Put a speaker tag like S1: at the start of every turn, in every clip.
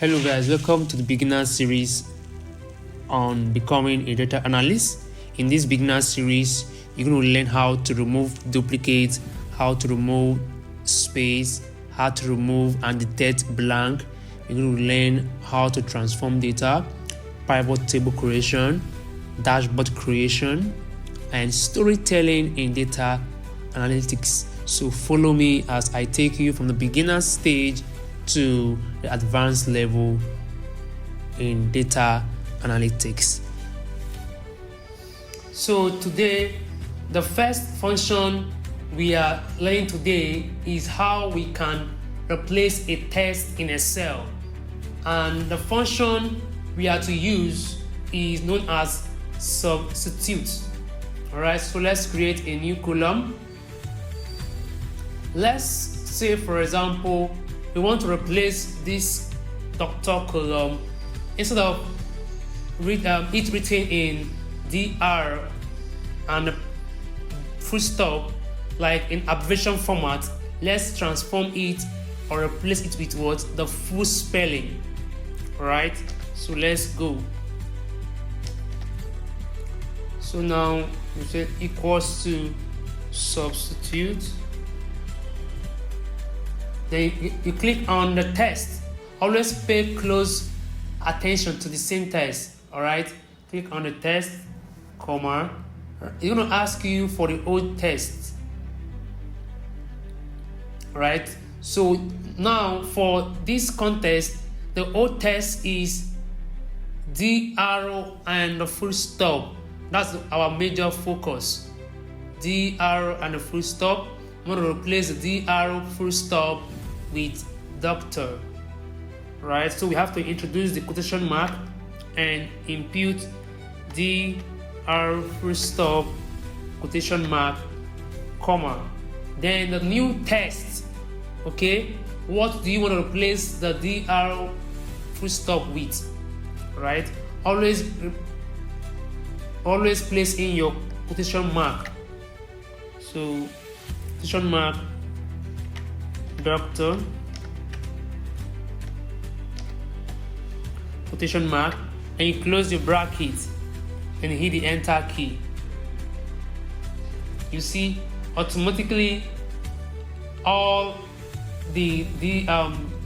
S1: Hello guys, welcome to the beginner series on becoming a data analyst. In this beginner series, you're going to learn how to remove duplicates, how to remove space, how to remove and detect blank. You're going to learn how to transform data, pivot table creation, dashboard creation, and storytelling in data analytics. So follow me as I take you from the beginner stage to the advanced level in data analytics. So today, the first function we are learning today is how we can replace a text in Excel. And the function we are to use is known as substitute. Alright, so let's create a new column. Let's say, for example, we want to replace this doctor column. Instead of it written in DR and full stop, like in abbreviation format, let's transform it or replace it with what? The full spelling. Alright, so let's go. So now we say equals to substitute. Then you click on the text. Always pay close attention to the same text. Alright, click on the text, comma. It's going to ask you for the old text. Alright, so now for this context, the old text is D arrow and the full stop. That's our major focus. D arrow and the full stop. I'm going to replace the D arrow full stop with doctor. Right, so we have to introduce the quotation mark and impute D R full stop quotation mark comma. Then the new text. Okay, what do you want to replace the D R full stop with? Right, always place in your quotation mark. So quotation mark doctor, quotation mark, and you close your bracket and hit the enter key. You see, automatically all the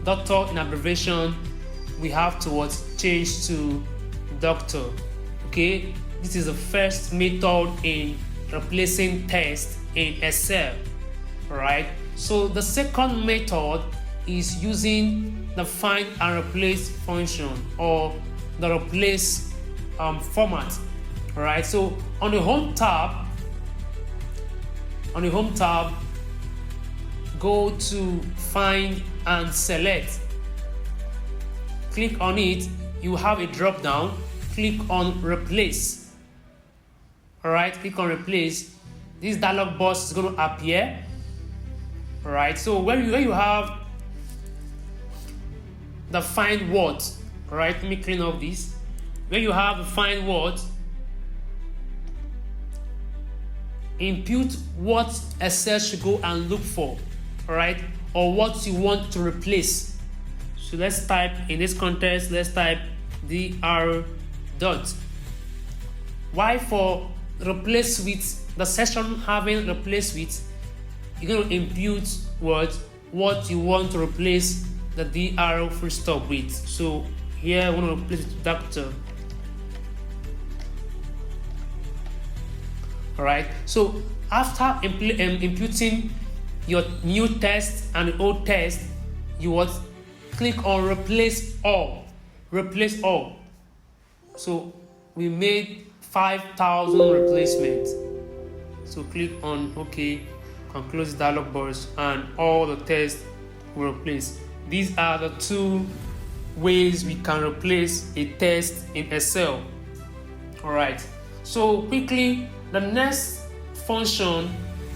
S1: doctor in abbreviation we have to change to doctor. Okay, this is the first method in replacing text in Excel. Alright, so the second method is using the find and replace function or the replace format. Alright, so on the home tab, go to find and select. Click on it, you have a drop down, click on replace. Alright, click on replace. This dialog box is going to appear. Alright, so when you have the find word, alright, let me clean up this. When you have the find word, impute what Excel should go and look for, alright, or what you want to replace. So let's type in this context, let's type dr dot. Why for replace with the section having replace with? You're going to impute what you want to replace the D arrow full stop with. So here I want to replace it with doctor. Alright, so after imputing your new text and the old text, you would click on replace all. Replace all. So we made 5,000 replacements. So click on OK. Can close the dialog box and all the text will replace. These are the two ways we can replace a text in Excel. Alright, so quickly, the next function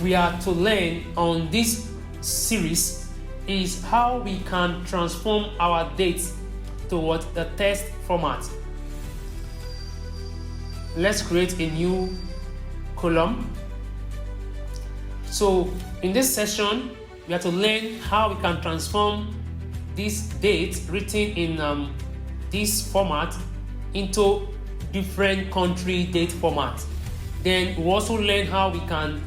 S1: we are to learn on this series is how we can transform our dates to the text format. Let's create a new column. So in this session, we have to learn how we can transform this date written in this format into different country date format. Then we also learn how we can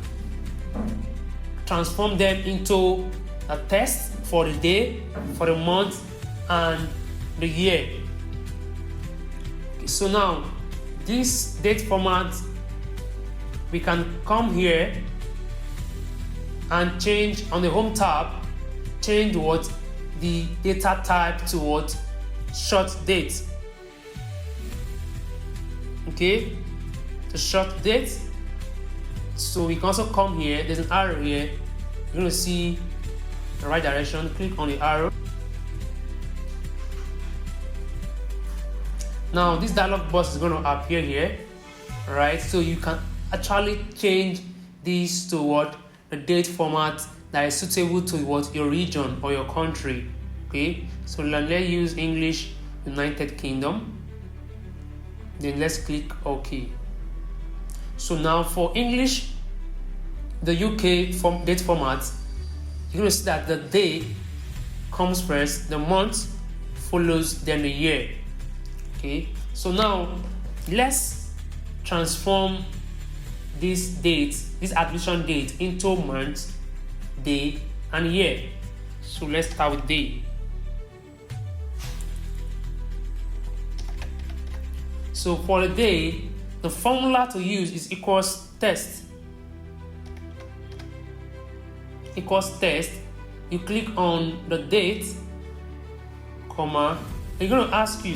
S1: transform them into a text for the day, for the month, and the year. So now, this date format, we can come here and change on the home tab, change what the data type to what short date. Okay, to short date. So we can also come here, there's an arrow here, you're going to see the right direction, click on the arrow. Now this dialog box is going to appear here, right? So you can actually change this to what the date format that is suitable to what your region or your country. Okay, so let's use English United Kingdom. Then let's click OK. So now for English, the UK date format, you're going to see that the day comes first, the month follows, then the year. Okay, so now let's transform this date, this admission date, into month, day, and year. So let's start with day. So for the day, the formula to use is equals test. Equals test. You click on the date, comma. You're going to ask you,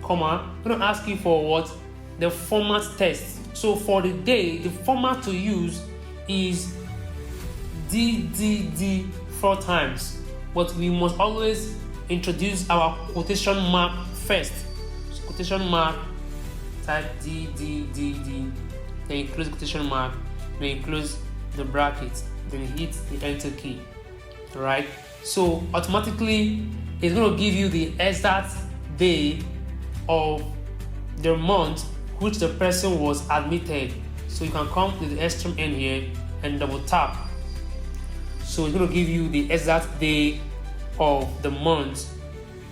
S1: comma. I'm going to ask you for what? The format test. So for the day, the format to use is dddd 4 times. But we must always introduce our quotation mark first. So quotation mark, type dddd, then you close the quotation mark, then you close the bracket, then you hit the enter key. Alright, so automatically it's going to give you the exact day of the month which the person was admitted. So you can come to the extreme end here and double tap. So it's going to give you the exact day of the month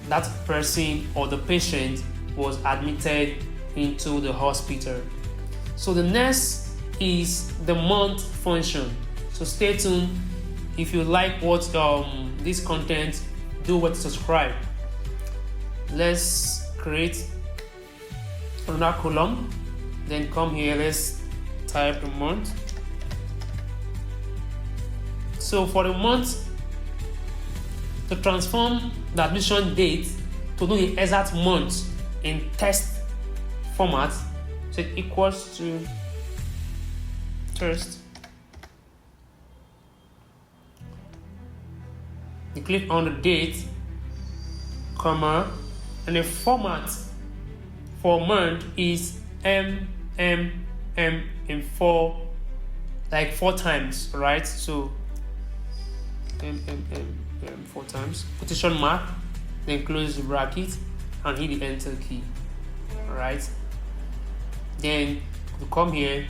S1: that person or the patient was admitted into the hospital. So the next is the month function. So stay tuned. If you like what this content, do what subscribe. Let's create another column, then come here, let's type the month. So for the month, to transform the admission date to know the exact month in text format, so it equals to test. You click on the date, comma, and the format for month is in 4 times, right? So 4 times, quotation mark, then close the bracket and hit the enter key. Alright, then you come here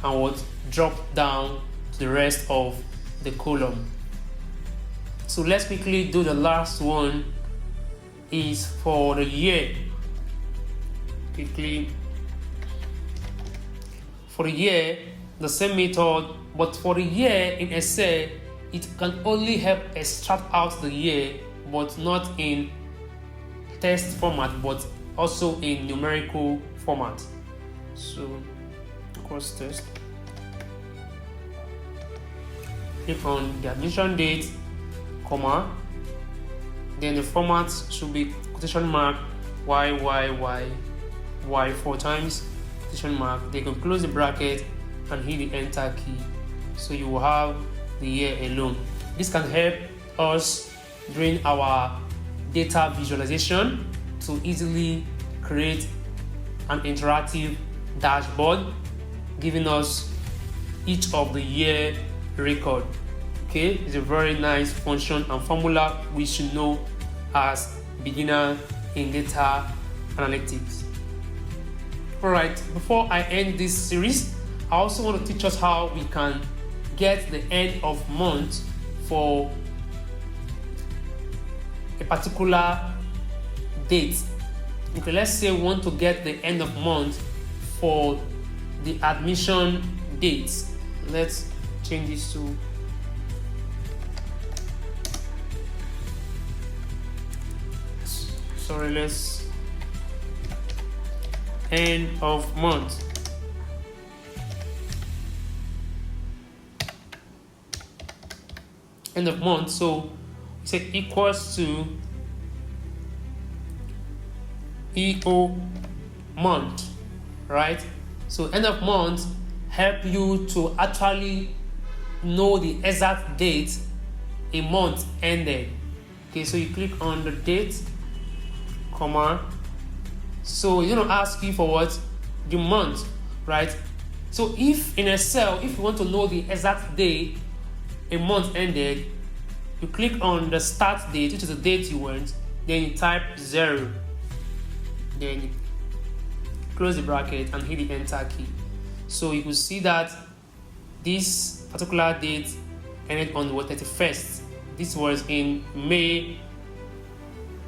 S1: and what drop down to the rest of the column. So let's quickly do the last one, is for the year. Quickly, for the year, the same method, but for the year in Excel, it can only help extract out the year, but not in text format, but also in numerical format. So cross test, click on the admission date, comma, then the format should be quotation mark y 4 times, quotation mark, they can close the bracket and hit the enter key. So you will have the year alone. This can help us during our data visualization to easily create an interactive dashboard giving us each of the year record. Okay, it's a very nice function and formula we should know as beginner in data analytics. Alright, before I end this series, I also want to teach us how we can get the end of month for a particular date. Okay, let's say we want to get the end of month for the admission dates. Let's change this to let's end of month. End of month, so we say equals to EO month, right? So end of month help you to actually know the exact date a month ended. Okay, so you click on the date, comma. So you're gonna ask you for what? The month, right? So if in Excel, if you want to know the exact day a month ended, you click on the start date, which is the date you want, then you type 0, then you close the bracket and hit the enter key. So you will see that this particular date ended on the 31st. This was in May.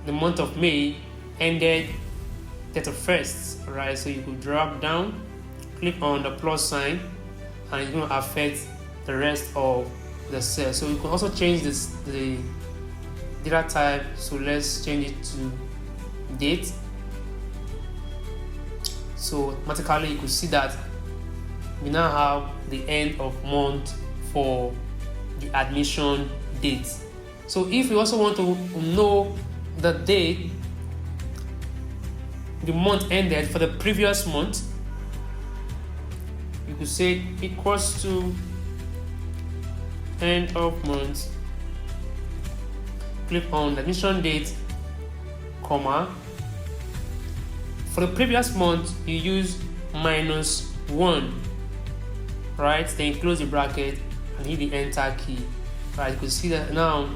S1: The month of May ended 31st, right? So you could drop down, click on the plus sign, and it's going to affect the rest of the cell. So you can also change the data type. So let's change it to date. So automatically you could see that we now have the end of month for the admission date. So if you also want to know the date the month ended for the previous month, you could say equals to end of month, click on the admission date, comma. For the previous month you use -1, right? Then you close the bracket and hit the enter key, right? You can see that now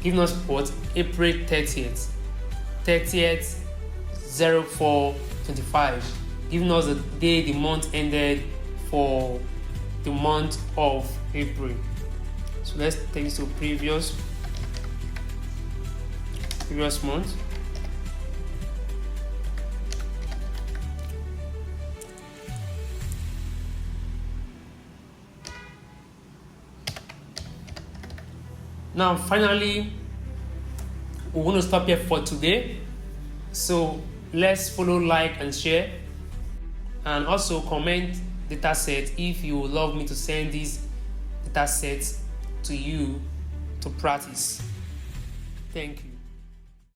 S1: giving us what? April 30th 04/25, giving us the day the month ended for the month of April. So let's take this to previous month. Now finally, we're going to stop here for today. So let's follow, like and share, and also comment dataset if you would love me to send these datasets to you to practice. Thank you.